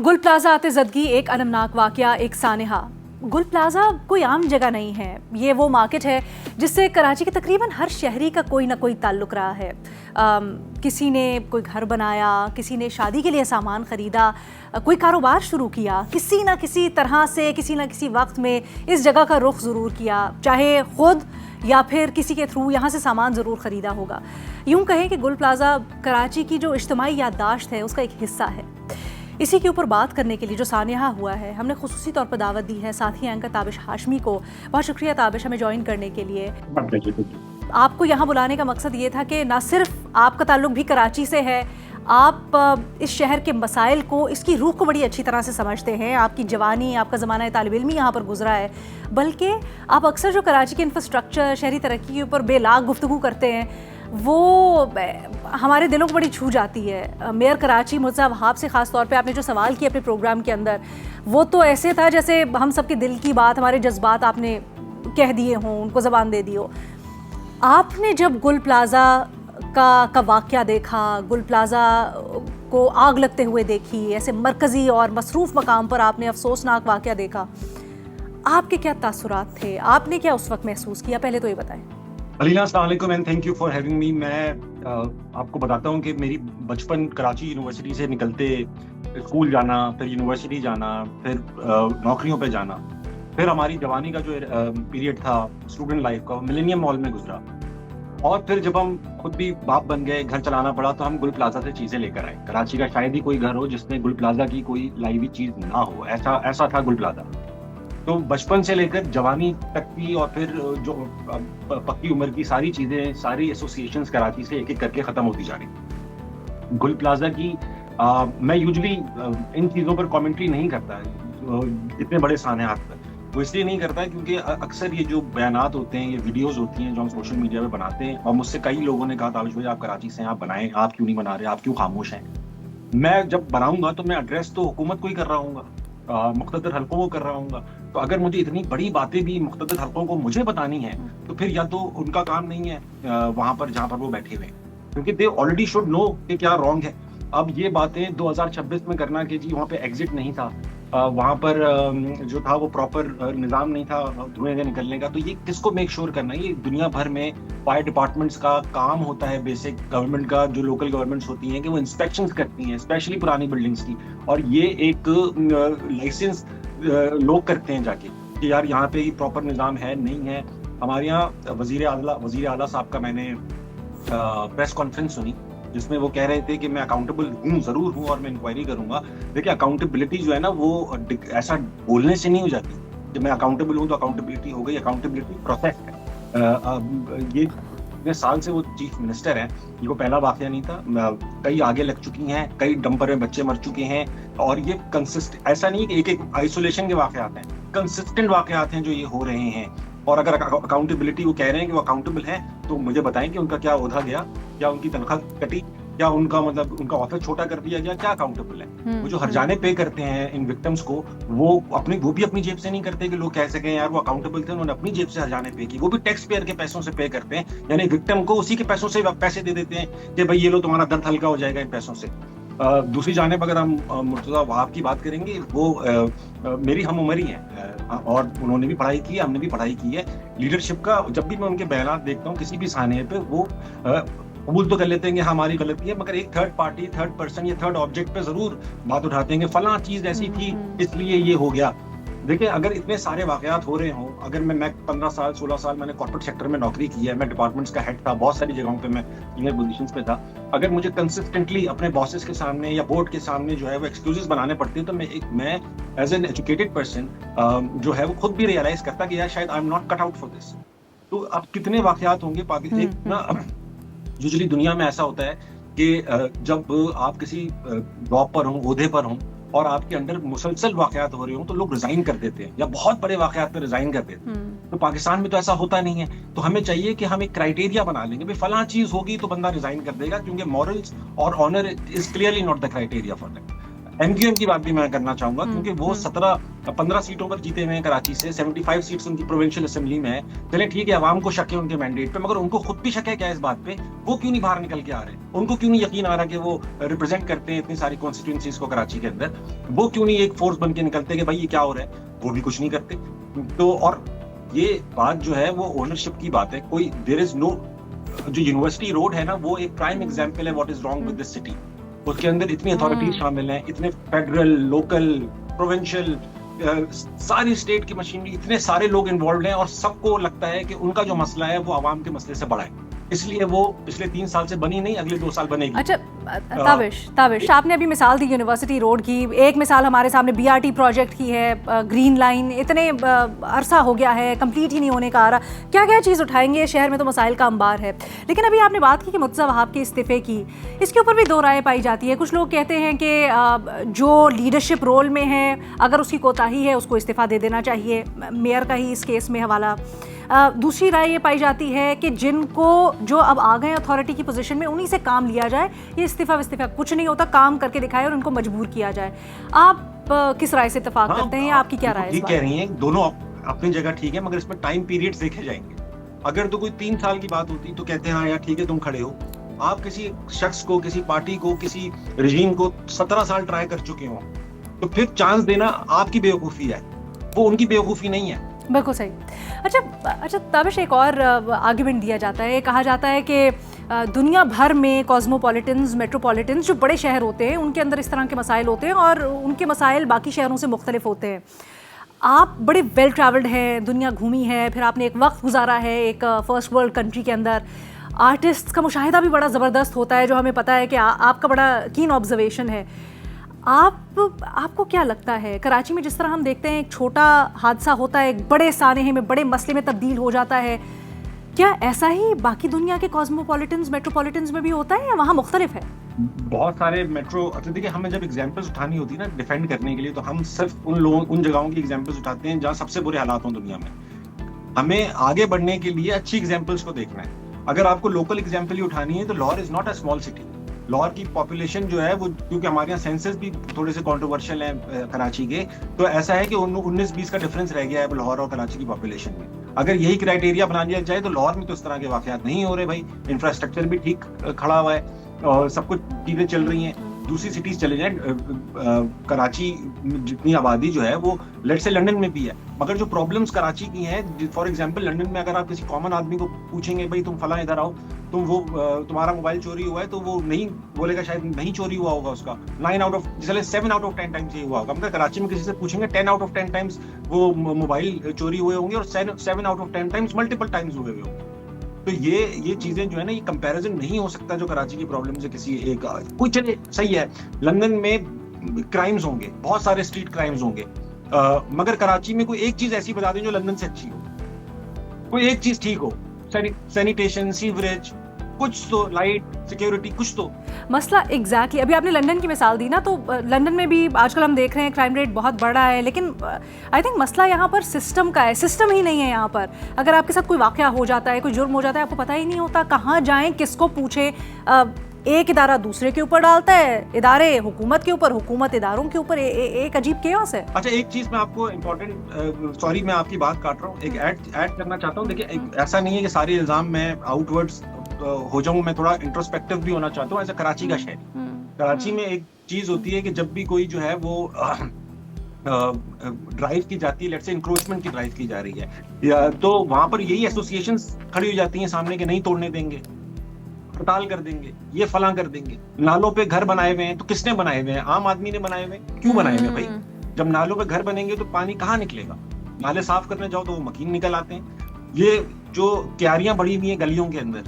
गुल प्लाजा आते जदगी एक अलमनाक वाकया, एक सानेहा। गुल प्लाजा कोई आम जगह नहीं है, ये वो मार्केट है जिससे कराची के तकरीबन हर शहरी का कोई ना कोई ताल्लुक़ रहा है। किसी ने कोई घर बनाया, किसी ने शादी के लिए सामान ख़रीदा, कोई कारोबार शुरू किया, किसी ना किसी तरह से किसी ना किसी वक्त में इस जगह का रुख ज़रूर किया, चाहे ख़ुद या फिर किसी के थ्रू यहाँ से सामान ज़रूर ख़रीदा होगा। यूँ कहें कि गुल प्लाजा कराची की जो इज्तिमाई याददाश्त है उसका एक हिस्सा है। इसी के ऊपर बात करने के लिए जो सानेहा हुआ है, हमने खुसूसी तौर पर दावत दी है साथी एंकर ताबिश हाशमी को। बहुत शुक्रिया ताबिश हमें ज्वाइन करने के लिए। आपको यहाँ बुलाने का मकसद ये था कि ना सिर्फ आपका ताल्लुक भी कराची से है, आप इस शहर के मसाइल को, इसकी रूह को बड़ी अच्छी तरह से समझते हैं। आपकी जवानी, आपका ज़माना तालिब इल्मी यहाँ पर गुजरा है, बल्कि आप अक्सर जो कराची के इंफ्रास्ट्रक्चर, शहरी तरक्की के ऊपर बेलाग गुफ्तगू करते हैं वो हमारे दिलों को बड़ी छू जाती है। मेयर कराची मुर्तज़ा वहाब से ख़ास तौर पे आपने जो सवाल किया अपने प्रोग्राम के अंदर, वो तो ऐसे था जैसे हम सबके दिल की बात, हमारे जज्बात आपने कह दिए हों, उनको ज़बान दे दी हो। आपने जब गुल प्लाजा का वाक़या देखा, गुल प्लाजा को आग लगते हुए देखी, ऐसे मरकज़ी और मसरूफ़ मकाम पर आपने अफसोसनाक वाक़या देखा, आपके क्या तासुरात थे? आपने क्या उस वक्त महसूस किया? पहले तो ये बताएं। अलीना, अस्सलाम वालेकुम and thank you for having me. मैं आपको बताता हूँ कि मेरी बचपन कराची यूनिवर्सिटी से निकलते स्कूल जाना, फिर यूनिवर्सिटी जाना, फिर नौकरियों पे जाना, फिर हमारी जवानी का जो पीरियड था स्टूडेंट लाइफ का, मिलेनियम मॉल में गुजरा। और फिर जब हम खुद भी बाप बन गए, घर चलाना पड़ा, तो हम गुल प्लाजा से चीज़ें लेकर आए। कराची का शायद ही कोई घर हो जिसमें गुल प्लाजा की कोई लाई हुई चीज़ ना हो, ऐसा था गुल प्लाजा। तो बचपन से लेकर जवानी तक की और फिर जो पक्की उम्र की सारी चीज़ें, सारी एसोसिएशंस कराची से एक एक करके ख़त्म होती जा रही। गुल प्लाजा की मैं यूजुअली इन चीज़ों पर कमेंट्री नहीं करता इतने बड़े सानेहात पर। वो इसलिए नहीं करता क्योंकि अक्सर ये जो बयानात होते हैं, ये वीडियोज़ होती हैं जो हम सोशल मीडिया पे बनाते हैं, और मुझसे कई लोगों ने कहा, ताबिश भाई आप कराची से हैं, आप बनाएं, आप क्यों नहीं बना रहे, आप क्यों खामोश हैं। मैं जब बनाऊंगा तो मैं एड्रेस तो हुकूमत को ही कर रहा हूँ, मुख्तदर हलकों को कर रहा हूँ। तो अगर मुझे इतनी बड़ी बातें भी मुख्तदर हलकों को मुझे बतानी है, तो फिर या तो उनका काम नहीं है वहां पर जहां पर वो बैठे हुए, क्योंकि दे ऑलरेडी शुड नो कि क्या रॉन्ग है। अब ये बातें 2026 में करना कि जी वहाँ पे एग्जिट नहीं था, वहां पर जो था वो प्रॉपर निज़ाम नहीं था धुएं से निकलने का, तो ये किसको मेक श्योर करना है? ये दुनिया भर में फायर डिपार्टमेंट्स का काम होता है, बेसिक गवर्नमेंट का, जो लोकल गवर्नमेंट्स होती हैं कि वो इंस्पेक्शंस करती हैं, स्पेशली पुरानी बिल्डिंग्स की। और ये एक लाइसेंस लोग करते हैं जाके कि यार यहाँ पे प्रॉपर निज़ाम है नहीं है। हमारे यहाँ वज़ीर आला साहब का मैंने प्रेस कॉन्फ्रेंस सुनी जिसमें वो कह रहे थे कि मैं अकाउंटेबल हूँ, ज़रूर हूँ, और मैं इंक्वायरी करूँगा। देखिए, अकाउंटेबिलिटी जो है ना वो ऐसा बोलने से नहीं हो जाती। जब मैं अकाउंटेबल हूँ तो अकाउंटेबिलिटी हो गई। अकाउंटेबिलिटी प्रोसेस है। ये इतने साल से वो चीफ मिनिस्टर हैं, ये को पहला वाकया नहीं था, कई आगे लग चुकी हैं, कई डंपर में बच्चे मर चुके हैं, और ये कंसिस्टेंट, ऐसा नहीं कि एक एक आइसोलेशन के वाकयात हैं, कंसिस्टेंट वाकयात हैं जो ये हो रहे हैं। और अगर अकाउंटेबिलिटी वो कह रहे हैं कि वो अकाउंटेबल हैं, तो मुझे बताएं कि उनका क्या ओहदा गया, क्या उनकी तनख्वाह कटी, क्या उनका मतलब उनका ऑफिस छोटा कर दिया गया, क्या अकाउंटेबल है? वो जो हर्जाने पे करते हैं इन विक्टिम्स को, वो भी अपनी जेब से नहीं करते कि लोग कह सकें यार वो अकाउंटेबल थे, उन्होंने अपनी जेब से हर्जाने पे की। वो भी टैक्स पेयर के पैसों से पे करते हैं, यानी विक्टिम को उसी के पैसों से पैसे दे देते हैं कि भाई ये लो तुम्हारा दर्द हल्का हो जाएगा इन पैसों से। दूसरी जानिब अगर हम मुर्तज़ा वहाब की बात करेंगे, वो मेरी हम उम्र ही हैं, और उन्होंने भी पढ़ाई की है, हमने भी पढ़ाई की है लीडरशिप का। जब भी मैं उनके बयान देखता हूँ किसी भी साने पे, वो कबूल तो कर लेते हैं कि हमारी गलती है, मगर एक थर्ड पार्टी, थर्ड पर्सन या थर्ड ऑब्जेक्ट पे जरूर बात उठाते हैं कि फलां चीज ऐसी थी इसलिए ये हो गया। देखिए, अगर इतने सारे वाकयात हो रहे हों, अगर मैं 15 साल 16 साल मैंने कॉर्पोरेट सेक्टर में नौकरी की है, मैं डिपार्टमेंट्स का हेड था, बहुत सारी जगहों पे मैं सीनियर पोजीशंस पे था, अगर मुझे कंसिस्टेंटली अपने बॉसेस के सामने या बोर्ड के सामने जो है वो एक्सक्यूजेस बनाने पड़ते हैं, तो मैं एज एन एजुकेटेड पर्सन जो है वो खुद भी रियलाइज करता कि यार शायद I am not cut out for this. तो अब कितने वाकयात होंगे पाकिस्तान ना। यूजुअली दुनिया में ऐसा होता है कि जब आप किसी जॉब पर हों, ओहदे पर हों, और आपके अंडर मुसलसल वाकयात हो रहे हो, तो लोग रिजाइन कर देते हैं, या बहुत बड़े वाकयात पे रिजाइन कर देते हैं। तो पाकिस्तान में तो ऐसा होता नहीं है। तो हमें चाहिए कि हम एक क्राइटेरिया बना लेंगे, भाई फलां चीज होगी तो बंदा रिजाइन कर देगा, क्योंकि मॉरल्स और honour is clearly not the criteria for that. MQM की बात भी मैं करना चाहूंगा, क्योंकि वो 15 सीटों पर जीते हुए हैं कराची से, 75 सीट्स उनकी प्रोविंशियल असेंबली में है। चले ठीक है, आवाम को शक है उनके मैंडेट पे, मगर उनको खुद भी शक है क्या इस बात पे? वो क्यों नहीं बाहर निकल के आ रहे? उनको क्यों नहीं यकीन आ रहा कि वो रिप्रेजेंट करते हैं इतनी सारी कॉन्स्टिट्यूंसीज को कराची के अंदर? वो क्यों नहीं एक फोर्स बन के निकलते कि भाई ये क्या हो रहा है? वो भी कुछ नहीं करते। तो और ये बात जो है वो ओनरशिप की बात है। कोई देयर इज नो, जो यूनिवर्सिटी रोड है ना, वो एक प्राइम एग्जांपल है what is wrong with this city. उसके अंदर इतनी अथॉरिटीज शामिल हैं, इतने फेडरल, लोकल, प्रोविंशियल, सारी स्टेट की मशीनरी, इतने सारे लोग इन्वॉल्व हैं और सबको लगता है कि उनका जो मसला है वो आवाम के मसले से बड़ा है, इसलिए वो पिछले 3 साल से बनी नहीं, अगले 2 साल बनेगी। अच्छा ताबिश, आपने अभी मिसाल दी यूनिवर्सिटी रोड की, एक मिसाल हमारे सामने BRT प्रोजेक्ट की है, ग्रीन लाइन इतने अरसा हो गया है, कंप्लीट ही नहीं होने का आ रहा, क्या क्या चीज़ उठाएंगे, शहर में तो मसाइल का अंबार है। लेकिन अभी आपने बात की कि मुर्तज़ा वहाब के इस्तीफ़े की, इसके ऊपर भी 2 राय पाई जाती है। कुछ लोग कहते हैं कि जो लीडरशिप रोल में है, अगर उसकी कोताही है उसको इस्तीफ़ा दे देना चाहिए, मेयर का ही इस केस में हवाला। दूसरी राय ये पाई जाती है कि जिनको जो अब आ गए अथॉरिटी की पोजीशन में, उन्हीं से काम लिया जाए, ये इस्तीफा कुछ नहीं होता, काम करके दिखाए और उनको मजबूर किया जाए। आप किस राय से इत्तेफाक करते हैं, या आपकी क्या राय है? कह रही हैं दोनों अपनी जगह ठीक है, मगर इसमें टाइम पीरियड्स देखे जाएंगे। अगर तो कोई 3 साल की बात होती तो कहते हैं हाँ यार ठीक है तुम खड़े हो। आप किसी शख्स को, किसी पार्टी को, किसी रजीम को 17 साल ट्राई कर चुके हो, तो फिर चांस देना आपकी बेवकूफ़ी है, वो उनकी बेवकूफ़ी नहीं है। बिल्कुल सही। अच्छा ताबिश, एक और आर्ग्यूमेंट दिया जाता है, कहा जाता है कि दुनिया भर में कॉस्मोपॉलिटन्स, मेट्रोपॉलिटन्स जो बड़े शहर होते हैं उनके अंदर इस तरह के मसाइल होते हैं और उनके मसाइल बाकी शहरों से मुख्तलिफ होते हैं। आप बड़े वेल ट्रैवल्ड हैं, दुनिया घूमी है, फिर आपने एक वक्त गुजारा है एक फर्स्ट वर्ल्ड कंट्री के अंदर, आर्टिस्ट का मुशाहिदा भी बड़ा ज़बरदस्त होता है, जो हमें पता है कि आपका बड़ा कीन ऑब्जर्वेशन है। आपको क्या लगता है, कराची में जिस तरह हम देखते हैं एक छोटा हादसा होता है, एक बड़े सानहे में, बड़े मसले में तब्दील हो जाता है, क्या ऐसा ही बाकी दुनिया के कॉस्मोपॉलिटन्स, मेट्रोपॉलिटन्स में भी होता है, या वहाँ मुख्तलिफ है? बहुत सारे मेट्रो, अच्छा देखिए, हमें जब एग्जांपल्स उठानी होती है ना डिफेंड करने के लिए, तो हम सिर्फ उन जगहों की एग्जांपल्स उठाते हैं जहाँ सबसे बुरे हालात हों दुनिया में। हमें आगे बढ़ने के लिए अच्छी एग्जांपल्स को देखना है। अगर आपको लोकल एग्जांपल ही उठानी है तो Lahore is not a small city. Lahore की पॉपुलेशन जो है वो, क्योंकि हमारे यहाँ सेंसस भी थोड़े से कंट्रोवर्शियल हैं कराची के, तो ऐसा है कि 19-20 का डिफरेंस रह गया है लाहौर और कराची की पॉपुलेशन में। अगर यही क्राइटेरिया बना लिया जाए तो लाहौर में तो इस तरह के वाकयात नहीं हो रहे भाई, इंफ्रास्ट्रक्चर भी ठीक खड़ा हुआ है और सब कुछ चीजें चल रही हैं। दूसरी सिटीज चले जाएं, कराची जितनी आबादी जो है वो लेट्स से लंदन में भी है, मगर जो प्रॉब्लम्स कराची की हैं, फॉर एग्जांपल लंदन में अगर आप किसी कॉमन आदमी को पूछेंगे भाई तुम फलां इधर आओ, तुम वो तुम्हारा मोबाइल चोरी हुआ है, तो वो नहीं बोलेगा, शायद नहीं चोरी हुआ होगा उसका, 7 आउट ऑफ 10 टाइम्स ये हुआ होगा। मगर कराची में किसी से पूछेंगे 10 आउट ऑफ 10 टाइम्स वो मोबाइल चोरी हुए होंगे और 7 out of 10 times multiple times हुए होंगे। तो ये चीजें जो है ना, ये कंपैरिजन नहीं हो सकता जो कराची की प्रॉब्लम से किसी एक कोई। चले सही है, लंदन में क्राइम्स होंगे, बहुत सारे स्ट्रीट क्राइम्स होंगे, मगर कराची में कोई एक चीज ऐसी बता दें जो लंदन से अच्छी हो, कोई एक चीज ठीक हो, सैनिटेशन, सीवरेज, कुछ तो, लाइट, सिक्योरिटी, कुछ तो। मसला एग्जैक्टली अभी आपने लंदन की मिसाल दी ना, तो लंदन में भी आजकल हम देख रहे हैं क्राइम रेट बहुत बढ़ा है, लेकिन आई थिंक मसला यहाँ पर सिस्टम का है, सिस्टम ही नहीं है यहाँ पर। अगर आपके साथ कोई वाकया हो जाता है, कोई जुर्म हो जाता है, आपको पता ही नहीं होता कहाँ जाएं, किसको पूछें। एक इदारा दूसरे के ऊपर डालता है, इदारे हुकूमत के ऊपर, हुकूमत इदारों के ऊपर, एक अजीब केओस है। अच्छा, एक चीज मैं आपको इम्पोर्टेंट, सॉरी मैं आपकी बात काट रहा हूँ, एक ऐड करना चाहता हूँ। देखिए, ऐसा नहीं है कि सारे इल्जाम मैं आउटवर्ड्स हो जाऊं, मैं थोड़ा इंट्रोस्पेक्टिव भी होना चाहता हूँ। ऐसा कराची का शहर, कराची में एक चीज होती है कि जब भी कोई जो है वो ड्राइव की जाती है, लेट्स से इंक्रोचमेंट की ड्राइव की जा रही है, या तो वहां पर यही एसोसिएशंस खड़ी हो जाती हैं सामने कि नहीं तोड़ने देंगे, हड़ताल कर देंगे, ये फलां कर देंगे। नालों पे घर बनाए हुए हैं, तो किसने बनाए हुए हैं? आम आदमी ने बनाए हुए हैं। क्यों बनाए हुए हैं भाई? जब नालों पे घर बनेंगे तो पानी कहाँ निकलेगा? नाले साफ करने जाओ तो वो मकीन निकल आते हैं। ये जो क्यारियां बढ़ी हुई हैं गलियों के अंदर,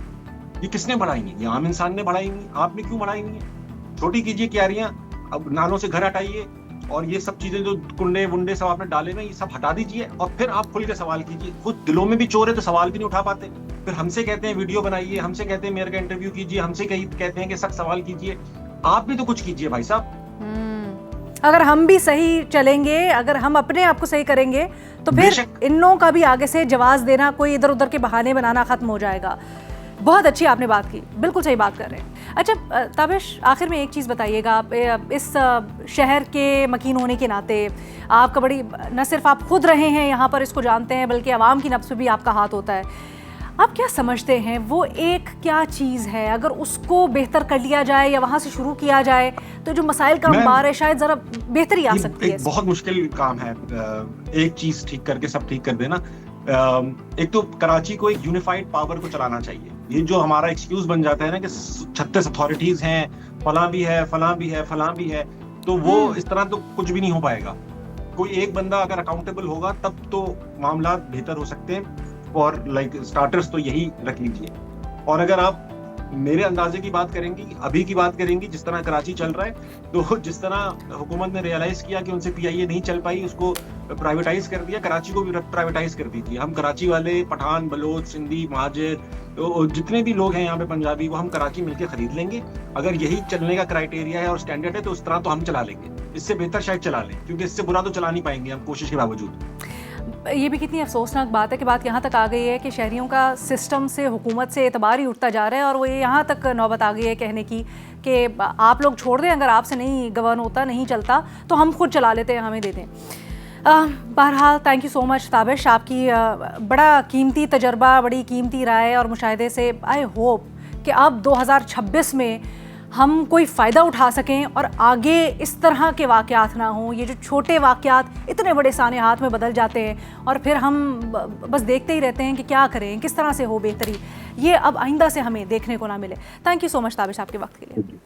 ये किसने बढ़ाई हैं? ये आम इंसान ने बढ़ाई हुई। आपने क्यों बढ़ाई हुई है? छोटी कीजिए क्यारियां, अब नालों से घर हटाइए, और ये सब चीजें जो कुंडे वुंडे सब आपने डाले ना, ये सब हटा दीजिए, और फिर आप खुल के सवाल कीजिए। खुद दिलों में भी चोर है तो सवाल भी नहीं उठा पाते, फिर हमसे कहते हैं वीडियो बनाइए, हमसे कहते हैं मेयर का इंटरव्यू कीजिए, हमसे कहते हैं कि सख्त सवाल कीजिए। आप भी तो कुछ कीजिए भाई साहब। अगर हम भी सही चलेंगे, अगर हम अपने आप को सही करेंगे, तो फिर इन लोगों का भी आगे से जवाब देना, कोई इधर उधर के बहाने बनाना खत्म हो जाएगा। बहुत अच्छी आपने बात की, बिल्कुल सही बात कर रहे हैं। अच्छा ताबिश, आखिर में एक चीज़ बताइएगा, आप इस शहर के मकीन होने के नाते आपका बड़ी, न सिर्फ आप खुद रहे हैं यहाँ पर, इसको जानते हैं, बल्कि आवाम की नब्ज़ पे भी आपका हाथ होता है। आप क्या समझते हैं वो एक क्या चीज़ है, अगर उसको बेहतर कर लिया जाए या वहाँ से शुरू किया जाए तो जो मसाइल का अंबार है शायद ज़रा बेहतरी आ सकती है? एक बहुत मुश्किल काम है एक चीज़ ठीक करके सब ठीक कर देना। एक तो कराची को एक यूनिफाइड पावर को चलाना चाहिए। ये जो हमारा एक्सक्यूज बन जाता है ना कि 36 अथॉरिटीज हैं, फलां भी है, फलां भी है, फलां भी है, तो वो इस तरह तो कुछ भी नहीं हो पाएगा। कोई एक बंदा अगर अकाउंटेबल होगा तब तो मामला बेहतर हो सकते हैं। और स्टार्टर्स तो यही रख लीजिए। और अगर आप मेरे अंदाजे की बात करेंगी, अभी की बात करेंगी, जिस तरह कराची चल रहा है, तो जिस तरह हुकूमत ने रियलाइज किया कि उनसे पीआईए नहीं चल पाई, उसको प्राइवेटाइज कर दिया, कराची को भी प्राइवेटाइज कर दीजिए। हम कराची वाले, पठान, बलोच, सिंधी, महाजिर, तो जितने भी लोग हैं यहाँ पे पंजाबी, वो हम कराची मिलकर खरीद लेंगे। अगर यही चलने का क्राइटेरिया है और स्टैंडर्ड है तो उस तरह तो हम चला लेंगे। इससे बेहतर शायद चला लें, क्योंकि इससे बुरा तो चला नहीं पाएंगे हम कोशिश के बावजूद। ये भी कितनी अफसोसनाक बात है कि बात यहाँ तक आ गई है कि शहरियों का सिस्टम से, हुकूमत से एतबार ही उठता जा रहा है, और वो यहाँ तक नौबत आ गई है कहने की कि आप लोग छोड़ दें, अगर आपसे नहीं गवर्न होता, नहीं चलता, तो हम खुद चला लेते हैं, हमें दे दें। बहरहाल thank you so much Tabish, आपकी बड़ा कीमती तजर्बा, बड़ी कीमती राय और मुशाहिदे से आई होप कि अब 2026 में हम कोई फ़ायदा उठा सकें और आगे इस तरह के वाक़यात ना हों। ये जो छोटे वाक़यात इतने बड़े साने हाथ में बदल जाते हैं और फिर हम बस देखते ही रहते हैं कि क्या करें, किस तरह से हो बेहतरी, ये अब आइंदा से हमें देखने को ना मिले। Thank you so much Tabish आपके वक्त के लिए।